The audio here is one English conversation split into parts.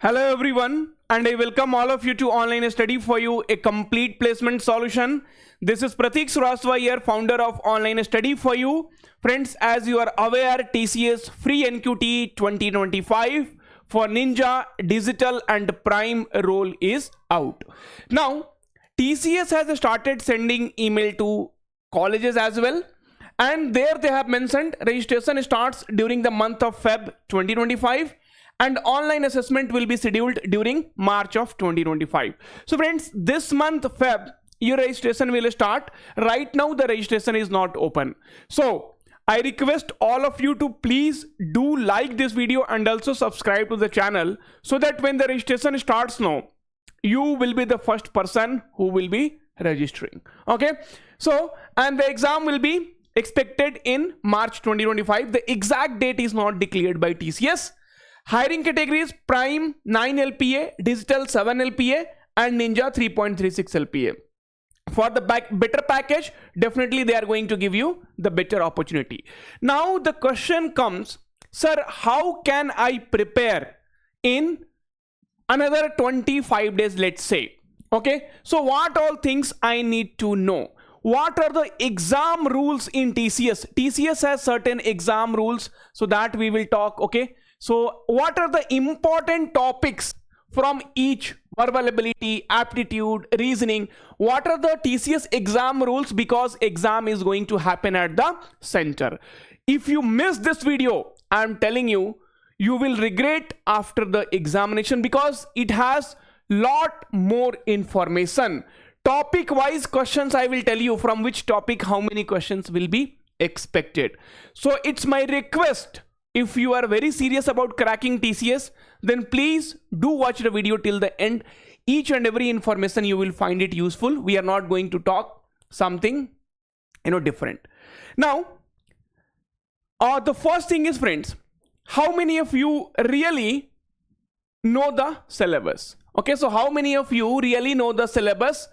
Hello everyone, and I welcome all of you to Online Study for You, a complete placement solution. This is Pratik Suraswa here, founder of Online Study for You. Friends, as you are aware, TCS Free NQT 2025 for Ninja, Digital and Prime role is out. Now, TCS has started sending email to colleges as well. And there they have mentioned registration starts during the month of Feb 2025 and online assessment will be scheduled during March of 2025. So friends, this month Feb, your registration will start. Right now the registration is not open. So I request all of you to please do like this video and also subscribe to the channel so that when the registration starts now, you will be the first person who will be registering. Okay. So, and the exam will be expected in March 2025. The exact date is not declared by TCS. Hiring categories: Prime 9 LPA, Digital 7 LPA and Ninja 3.36 LPA. For the better package, definitely they are going to give you the better opportunity. Now the question comes, sir, how can I prepare in another 25 days, let's say? Okay, so what all things I need to know? What are the exam rules in TCS? TCS has certain exam rules, so that we will talk. Okay, so what are the important topics from each? Verbal ability, aptitude, reasoning. What are the TCS exam rules? Because exam is going to happen at the center. If you miss this video, I'm telling you, you will regret after the examination because it has lot more information. Topic wise questions I will tell you from which topic how many questions will be expected. So it's my request, if you are very serious about cracking TCS, then please do watch the video till the end. Each and every information you will find it useful. We are not going to talk something different. Now the first thing is, friends, how many of you really know the syllabus? Okay, so how many of you really know the syllabus?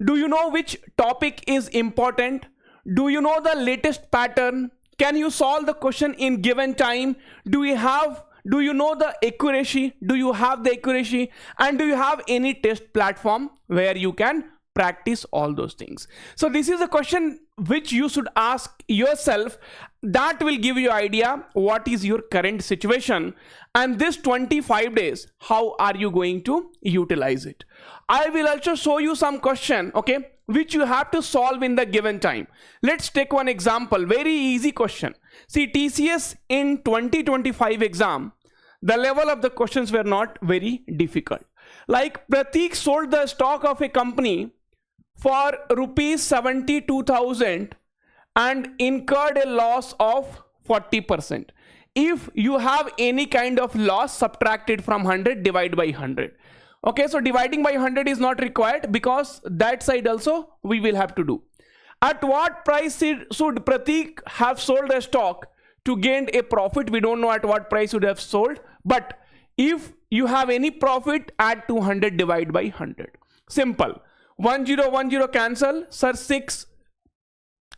Do you know which topic is important? Do you know the latest pattern? Can you solve the question in given time? Do you know the accuracy? Do you have the accuracy? And do you have any test platform where you can practice all those things? So this is a question which you should ask yourself. That will give you idea what is your current situation, and this 25 days, how are you going to utilize it? I will also show you some question, okay, which you have to solve in the given time. Let's take one example, very easy question. See, TCS in 2025 exam, the level of the questions were not very difficult. Like Pratik sold the stock of a company for rupees 72,000 and incurred a loss of 40%. If you have any kind of loss, subtracted from 100, divide by 100. Okay, so dividing by 100 is not required because that side also we will have to do. At what price should Pratik have sold a stock to gain a profit? We don't know at what price would have sold, but if you have any profit, add 200, divide by 100. Simple. 1010 cancel, sir, 6,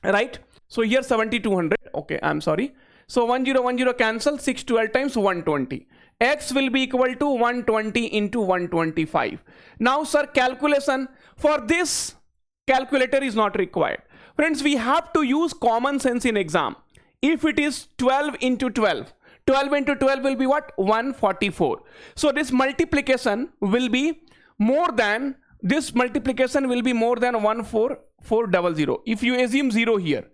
right? So here 7200. Okay, I'm sorry. So 1010 cancel, 6 12 times 120. X will be equal to 120 into 125. Now, sir, calculation. For this, calculator is not required. Friends, we have to use common sense in exam. If it is 12 into 12, 12 into 12 will be what? 144. So this multiplication will be more than 14400. If you assume 0 here,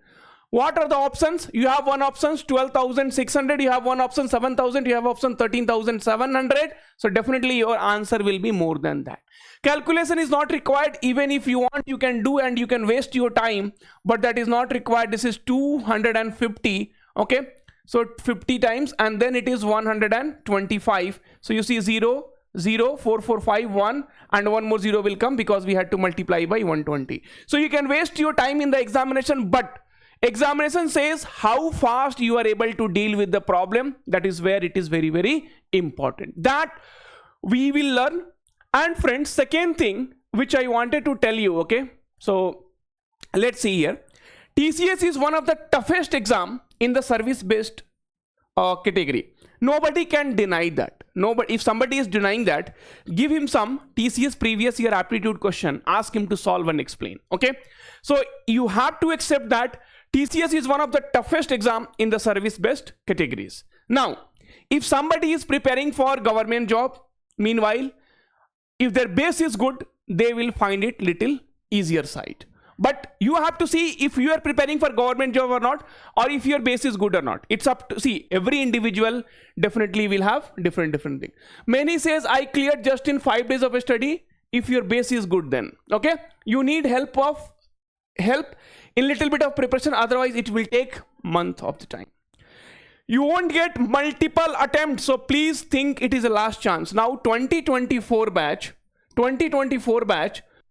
what are the options? You have one option 12,600, you have one option 7,000, you have option 13,700. So definitely your answer will be more than that. Calculation is not required. Even if you want, you can do and you can waste your time, but that is not required. This is 250. Okay, so 50 times and then it is 125. So you see 0 0 4 4 5 1 and one more 0 will come because we had to multiply by 120. So you can waste your time in the examination, but examination says how fast you are able to deal with the problem. That is where it is very, very important. That we will learn. And friends, second thing which I wanted to tell you, okay, so let's see here. TCS is one of the toughest exam in the service based category. Nobody can deny that. Nobody, if somebody is denying that, give him some TCS previous year aptitude question, ask him to solve and explain. Okay, so you have to accept that TCS is one of the toughest exam in the service based categories. Now, if somebody is preparing for government job, meanwhile, if their base is good, they will find it little easier side. But you have to see if you are preparing for government job or not, or if your base is good or not. It's up to see. Every individual definitely will have different thing. Many says I cleared just in 5 days of study. If your base is good, then okay, you need help in little bit of preparation. Otherwise, it will take month of the time. You won't get multiple attempts, so please think it is a last chance. Now 2024 batch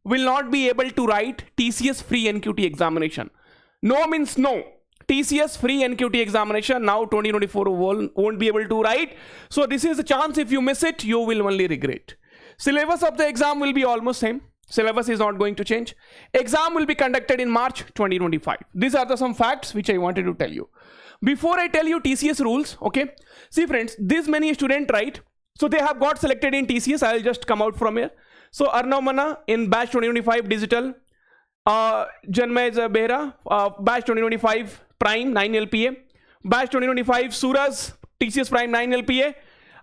will not be able to write TCS free NQT examination. No means no. TCS free NQT examination now 2024 won't be able to write. So this is a chance. If you miss it, you will only regret. Syllabus of the exam will be almost same. Syllabus is not going to change. Exam will be conducted in March 2025. These are some facts which I wanted to tell you. Before I tell you TCS rules, okay, see friends, this many students, right? So they have got selected in TCS. I'll just come out from here. So Arnav Manna in batch 2025 digital, Janmay Behra, batch 2025 prime 9 LPA, batch 2025 Suraj TCS prime 9 LPA,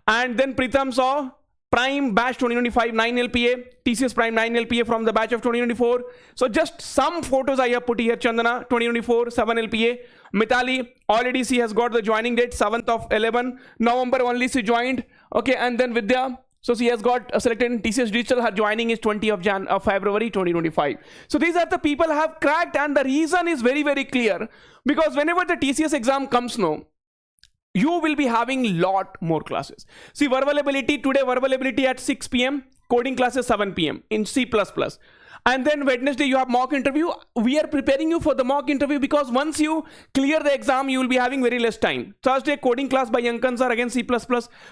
and then Pritam Saw prime batch 2025 9 LPA, TCS prime 9 LPA from the batch of 2024. So just some photos I have put here. Chandana 2024 7 LPA, Mitali already she has got the joining date 7th of 11 November only she joined. Okay, and then Vidya, so she has got selected in TCS Digital. Her joining is 20 of February 2025. So these are the people who have cracked, and the reason is very clear, because whenever the TCS exam comes now, you will be having lot more classes. See, verbal ability today, verbal ability at 6 p.m, coding classes 7 p.m in C++. And then Wednesday you have mock interview. We are preparing you for the mock interview because once you clear the exam, you will be having very less time. Thursday coding class by Yankan sir, again C++.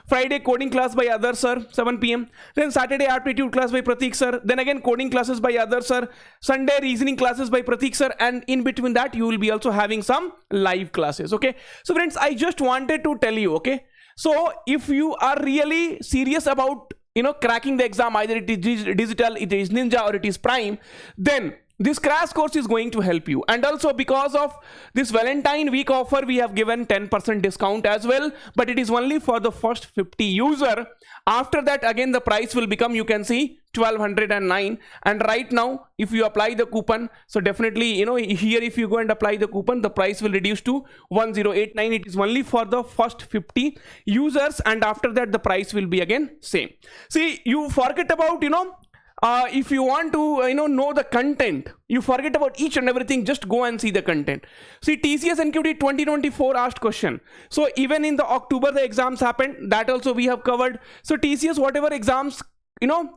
Friday coding class by Other sir, 7 p.m. Then Saturday aptitude class by Pratik sir. Then again coding classes by Other sir. Sunday reasoning classes by Pratik sir. And in between that, you will be also having some live classes. Okay. So friends, I just wanted to tell you, okay. So if you are really serious about cracking the exam, either it is digital, it is ninja, or it is prime, then this crash course is going to help you. And also because of this Valentine week offer, we have given 10% discount as well, but it is only for the first 50 user. After that, again the price will become, you can see, 1209. And right now, if you apply the coupon, so definitely, here if you go and apply the coupon, the price will reduce to 1089. It is only for the first 50 users, and after that the price will be again same. See, you forget about, if you want to know the content, you forget about each and everything, just go and see the content. See, TCS NQT 2024 asked question. So even in the October the exams happened, that also we have covered. So TCS whatever exams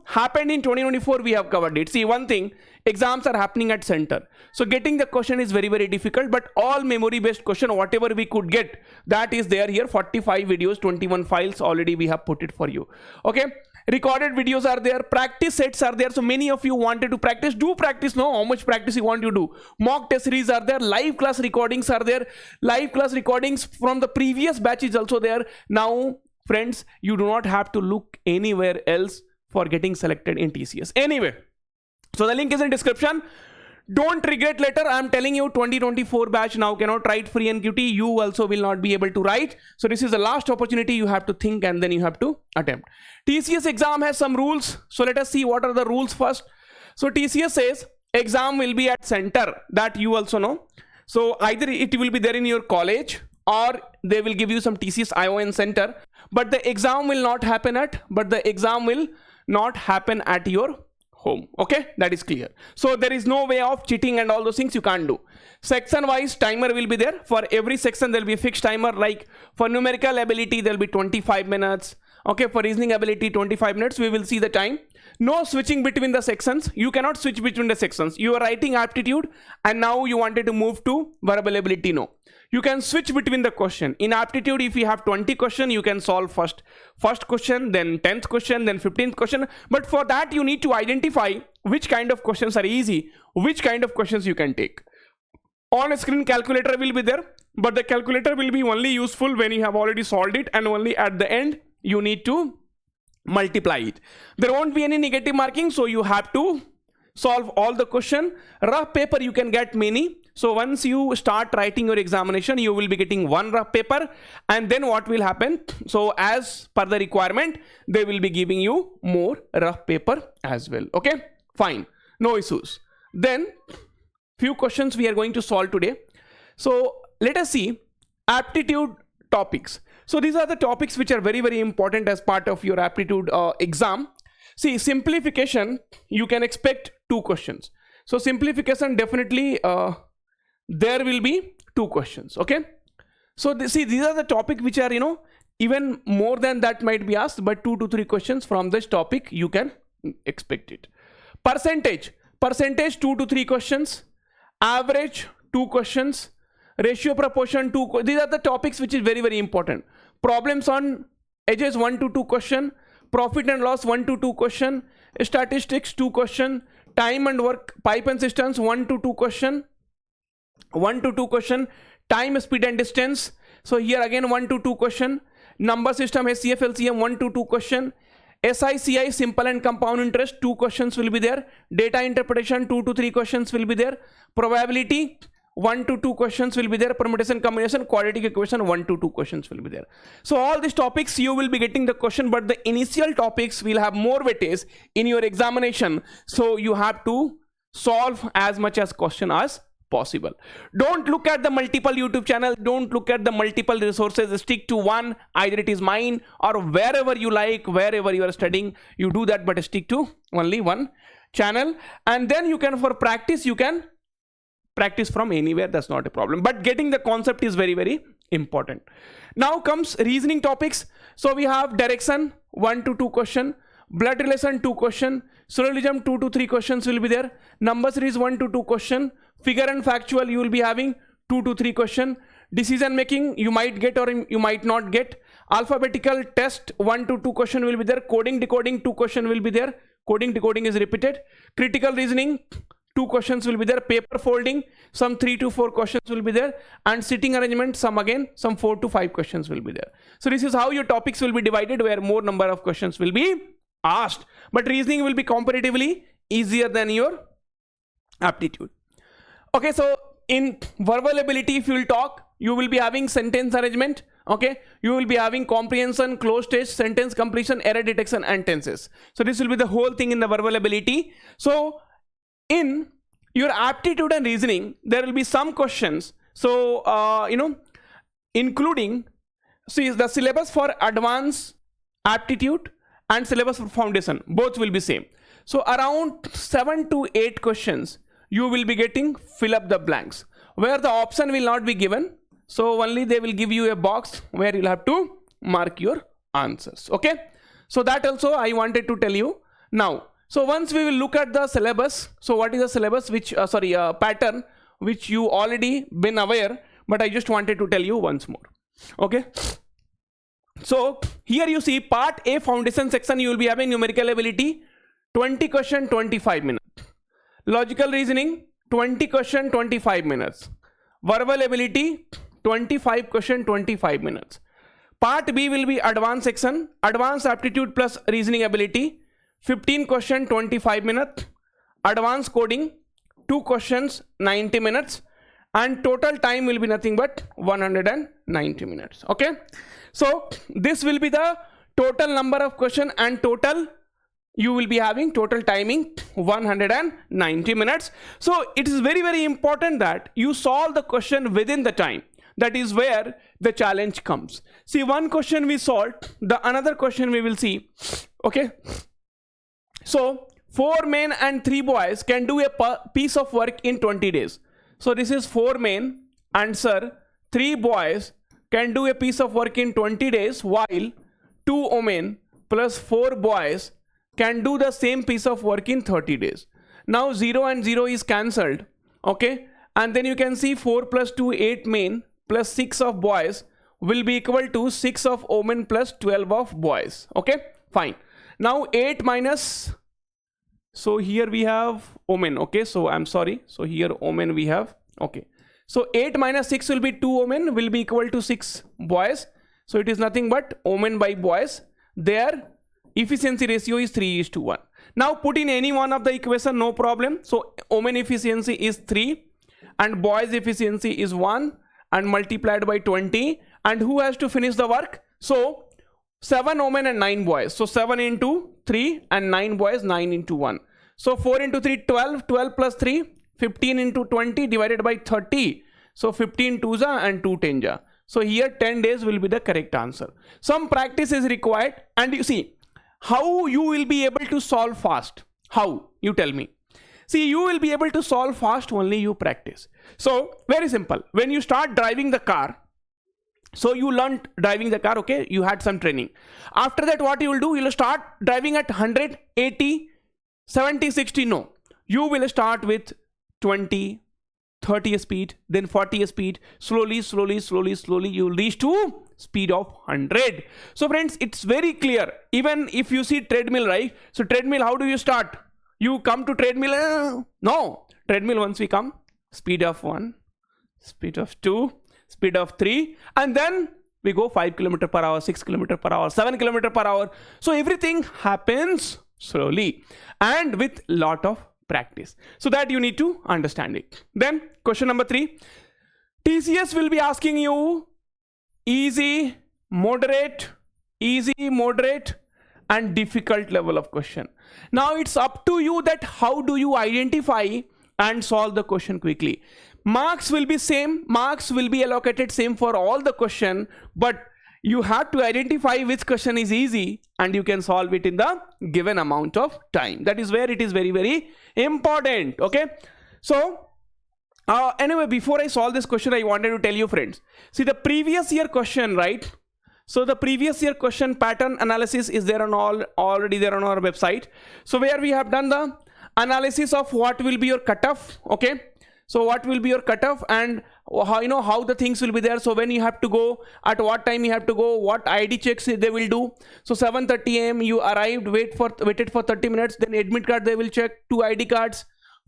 happened in 2024, we have covered it. See, one thing, exams are happening at center, so getting the question is very difficult, but all memory based question, whatever we could get, that is there here. 45 videos, 21 files already we have put it for you. Okay, recorded videos are there, practice sets are there. So many of you wanted to practice, do practice. Know how much practice you want to do. Mock test series are there, live class recordings are there, live class recordings from the previous batch is also there. Now friends, you do not have to look anywhere else for getting selected in TCS. Anyway, so the link is in description. Don't regret later. I am telling you, 2024 batch now cannot write free NQT. You also will not be able to write. So this is the last opportunity. You have to think and then you have to attempt. TCS exam has some rules. So let us see what are the rules first. So TCS says exam will be at center, that you also know. So either it will be there in your college, or they will give you some TCS ION center, but the exam will not happen at your home. Okay, that is clear. So there is no way of cheating and all those things you can't do. Section wise timer will be there. For every section there will be a fixed timer. Like for numerical ability there will be 25 minutes. Okay, for reasoning ability 25 minutes. We will see the time. No switching between the sections. You cannot switch between the sections. You are writing aptitude and now you wanted to move to verbal ability. No, you can switch between the question. In aptitude, if you have 20 question, you can solve first question, then 10th question, then 15th question. But for that you need to identify which kind of questions are easy, which kind of questions you can take. On screen calculator will be there, but the calculator will be only useful when you have already solved it, and only at the end you need to multiply it. There won't be any negative marking, so you have to solve all the question. Rough paper you can get many. So once you start writing your examination, you will be getting one rough paper, and then what will happen? So as per the requirement, they will be giving you more rough paper as well. Okay, fine, no issues. Then few questions we are going to solve today. So let us see aptitude topics. So these are the topics which are very important as part of your aptitude exam. See, simplification, you can expect 2 questions. So simplification, definitely there will be 2 questions. Okay, so see, these are the topic which are, you know, even more than that might be asked, but 2 to 3 questions from this topic you can expect it. Percentage 2 to 3 questions. Average 2 questions. Ratio proportion 2. These are the topics which is very important. Problems on edges 1 to 2 question. Profit and loss 1 to 2 question. Statistics 2 question. Time and work, pipe and systems 1 to 2 question. 1 to 2 question. Time, speed and distance. So here again 1 to 2 question. Number system HCF LCM 1 to 2 question. SICI, simple and compound interest, 2 questions will be there. Data interpretation 2 to 3 questions will be there. Probability 1 to 2 questions will be there. Permutation combination, quadratic equation 1 to 2 questions will be there. So all these topics you will be getting the question, but the initial topics will have more weightage in your examination. So you have to solve as much as question as possible. Don't look at the multiple YouTube channel. Don't look at the multiple resources. Stick to one. Either it is mine or wherever you like, wherever you are studying, you do that, but stick to only one channel. And then you can, for practice, you can practice from anywhere. That's not a problem, but getting the concept is very important. Now comes reasoning topics. So we have direction 1 to 2 question, blood relation 2 question, syllogism 2 to 3 questions will be there. Number series 1 to 2 question. Figure and factual you will be having 2 to 3 question. Decision making you might get or you might not get. Alphabetical test 1 to 2 question will be there. Coding decoding 2 question will be there. Coding decoding is repeated. Critical reasoning 2 questions will be there. Paper folding some 3 to 4 questions will be there. And sitting arrangement some 4 to 5 questions will be there. So this is how your topics will be divided, where more number of questions will be asked, but reasoning will be comparatively easier than your aptitude. Okay, so in verbal ability, if you will talk, you will be having sentence arrangement. Okay, you will be having comprehension, close test, sentence completion, error detection and tenses. So this will be the whole thing in the verbal ability. So in your aptitude and reasoning, there will be some questions. So you know, including, see, the syllabus for advanced aptitude and syllabus for foundation, both will be same. So around 7 to 8 questions you will be getting fill up the blanks, where the option will not be given. So only they will give you a box where you'll have to mark your answers. Okay, so that also I wanted to tell you. Now, so once we will look at the syllabus. So what is the syllabus which pattern which you already been aware, but I just wanted to tell you once more. Okay, so here you see part A, foundation section, you will be having numerical ability 20 question 25 minutes. Logical reasoning 20 question 25 minutes. Verbal ability 25 question 25 minutes. Part B will be advanced section, advanced aptitude plus reasoning ability 15 question 25 minutes. Advanced coding 2 questions 90 minutes, and total time will be nothing but 190 minutes. Okay, so this will be the total number of question, and total you will be having total timing 190 minutes. So it is very important that you solve the question within the time. That is where the challenge comes. See, one question we solved, the another question we will see. Okay, so 4 men and 3 boys can do a piece of work in 20 days. So this is 4 men and sir 3 boys can do a piece of work in 20 days, while 2 women plus 4 boys can do the same piece of work in 30 days. Now 0 and 0 is cancelled. Okay, and then you can see 4 plus 2 8 men plus 6 of boys will be equal to 6 of women plus 12 of boys. Okay, fine. Now 8 minus, so here we have women. Okay, so I'm sorry, so here women we have. Okay, So 8 minus 6 will be 2 women will be equal to 6 boys. So it is nothing but women by boys. Their efficiency ratio is 3:1. Now put in any one of the equation, no problem. So women efficiency is 3 and boys efficiency is 1 and multiplied by 20. And who has to finish the work? So 7 women and 9 boys. So 7 into 3 and 9 boys, 9 into 1. So 4 into 3, 12, 12 plus 3, 15 into 20 divided by 30. So 15 twos and 2 tens. So here 10 days will be the correct answer. Some practice is required, and you see how you will be able to solve fast. How? You tell me. See, you will be able to solve fast only you practice. So very simple. When you start driving the car, so you learned driving the car, okay, you had some training. After that, what you will do, you will start driving at 100, 80, 70, 60. No, you will start with 20, 30 speed, then 40 speed, slowly you will reach to speed of 100. So friends, it's very clear. Even if you see treadmill, right? So treadmill, how do you start? You come to treadmill, no, treadmill once we come, speed of 1, speed of 2, speed of 3, and then we go 5 km per hour, 6 km per hour, 7 km per hour. So everything happens slowly and with lot of practice. So that you need to understand it. Then question number 3, TCS will be asking you easy, moderate, and difficult level of question. Now it's up to you that how do you identify and solve the question quickly. Marks will be same, marks will be allocated same for all the question, but you have to identify which question is easy and you can solve it in the given amount of time. That is where it is very, very important. Okay. So anyway, before I solve this question, I wanted to tell you friends, see the previous year question, right? So the previous year question pattern analysis is there on already there on our website. So where we have done the analysis of what will be your cutoff. Okay. So what will be your cutoff and how, you know, how the things will be there. So when you have to go, at what time you have to go, what ID checks they will do. So 7:30 AM you arrived, waited for 30 minutes, then admit card they will check, 2 ID cards,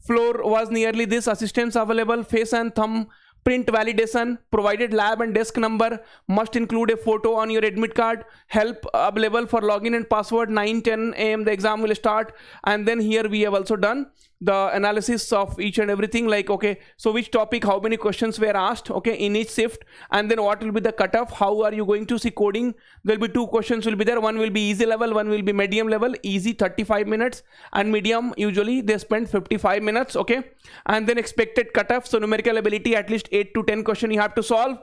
floor was nearly this, assistants available, face and thumb print validation, provided lab and desk number, must include a photo on your admit card, help available for login and password, 9:10 AM the exam will start. And then here we have also done the analysis of each and everything, like okay, so which topic, how many questions were asked, okay, in each shift, and then what will be the cutoff, how are you going to see coding. There will be 2 questions will be there, one will be easy level, one will be medium level. Easy 35 minutes and medium usually they spend 55 minutes, okay. And then expected cutoff, so numerical ability at least 8 to 10 question you have to solve,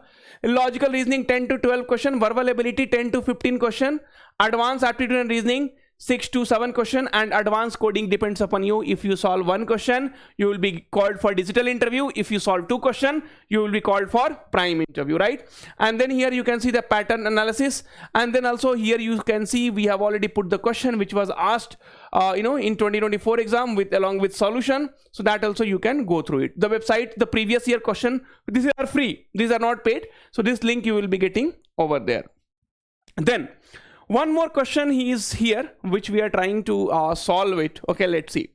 logical reasoning 10 to 12 question, verbal ability 10 to 15 question, advanced aptitude and reasoning 6 to 7 question, and advanced coding depends upon you. If you solve 1 question, you will be called for digital interview. If you solve 2 question, you will be called for prime interview, right? And then here you can see the pattern analysis, and then also here you can see we have already put the question which was asked in 2024 exam along with solution, so that also you can go through it. The website, the previous year question, these are free, these are not paid, so this link you will be getting over there. Then one more question is here which we are trying to solve it. Okay, let's see.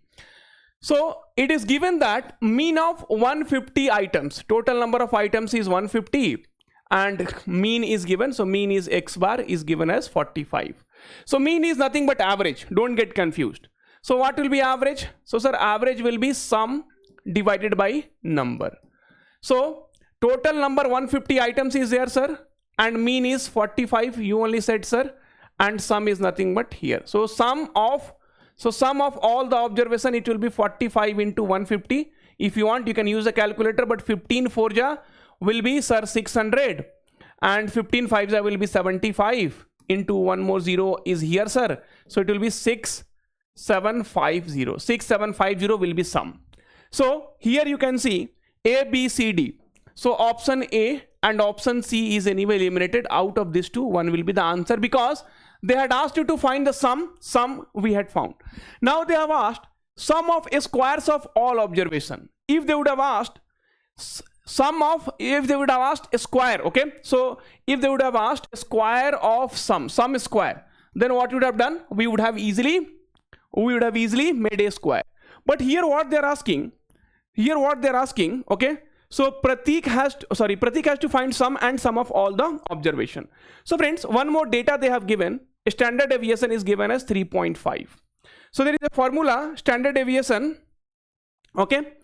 So it is given that mean of 150 items, total number of items is 150 and mean is given, so mean is x bar is given as 45. So mean is nothing but average, don't get confused. So what will be average? So sir, average will be sum divided by number. So total number 150 items is there, sir, and mean is 45, you only said, sir, and sum is nothing but here. So sum of all the observation, it will be 45 into 150. If you want, you can use a calculator, but 15 4ja will be, sir, 600, and 15 5ja will be 75 into one more zero is here, sir. So it will be 6750. 6750 will be sum. So here you can see A, B, C, D. So option A and option C is anyway eliminated. Out of these two, one will be the answer, because they had asked you to find the sum we had found. Now they have asked sum of squares of all observation. If they would have asked if they would have asked a square, okay, so if they would have asked a square of sum square, then what would have done? We would have easily made a square. But here what they're asking, okay, So Pratik has to find sum and sum of all the observation. So friends, one more data they have given. Standard deviation is given as 3.5. So there is a formula, standard deviation. Okay.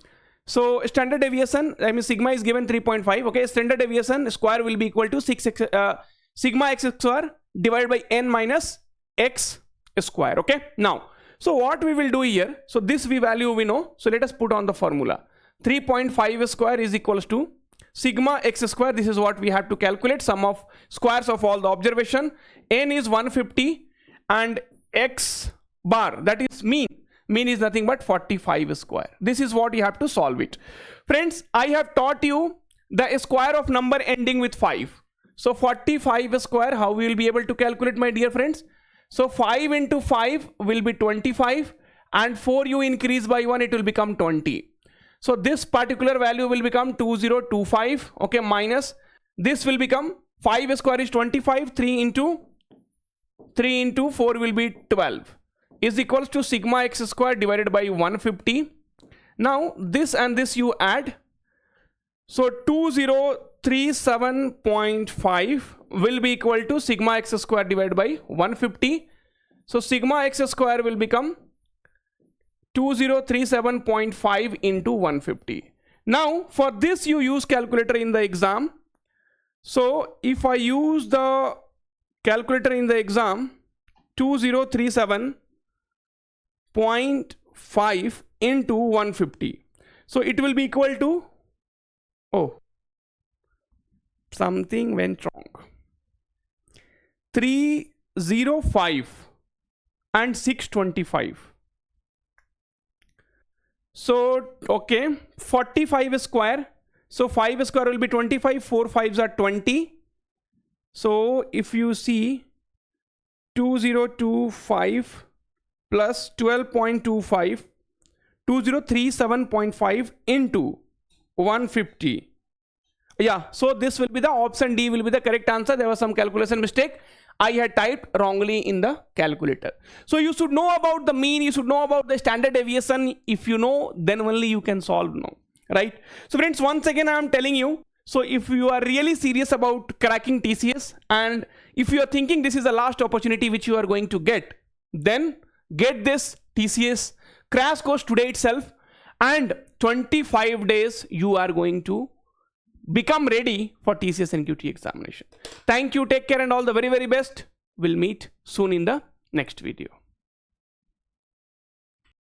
So standard deviation, I mean sigma is given 3.5. Okay. Standard deviation square will be equal to sigma x square divided by n minus x square. Okay. Now, so what we will do here, so this value we know. So let us put on the formula. 3.5 square is equals to sigma x square. This is what we have to calculate, sum of squares of all the observation. N is 150 and x bar, that is mean. Mean is nothing but 45 square. This is what you have to solve it. Friends, I have taught you the square of number ending with 5. So 45 square, how we will be able to calculate, my dear friends? So 5 into 5 will be 25 and 4 you increase by 1, it will become 20. So this particular value will become 2025, okay, minus this will become 5 square is 25, 3 into 4 will be 12 is equals to sigma x square divided by 150. Now this and this you add. So 2037.5 will be equal to sigma x square divided by 150. So sigma x square will become 2037.5 into 150. Now for this you use calculator in the exam. So if I use the calculator in the exam, 2037.5 into 150. So it will be equal to, oh, something went wrong. 305 and 625. So, okay, 45 square. So 5 square will be 25, 4 5s are 20. So if you see 2025 plus 12.25, 2037.5 into 150. Yeah, so this will be the option D will be the correct answer. There was some calculation mistake. I had typed wrongly in the calculator. So you should know about the mean, you should know about the standard deviation. If you know, then only you can solve now, right? So friends, once again I am telling you, so if you are really serious about cracking TCS and if you are thinking this is the last opportunity which you are going to get, then get this TCS crash course today itself, and 25 days you are going to become ready for TCS NQT examination. Thank you, take care and all the very, very best. We'll meet soon in the next video.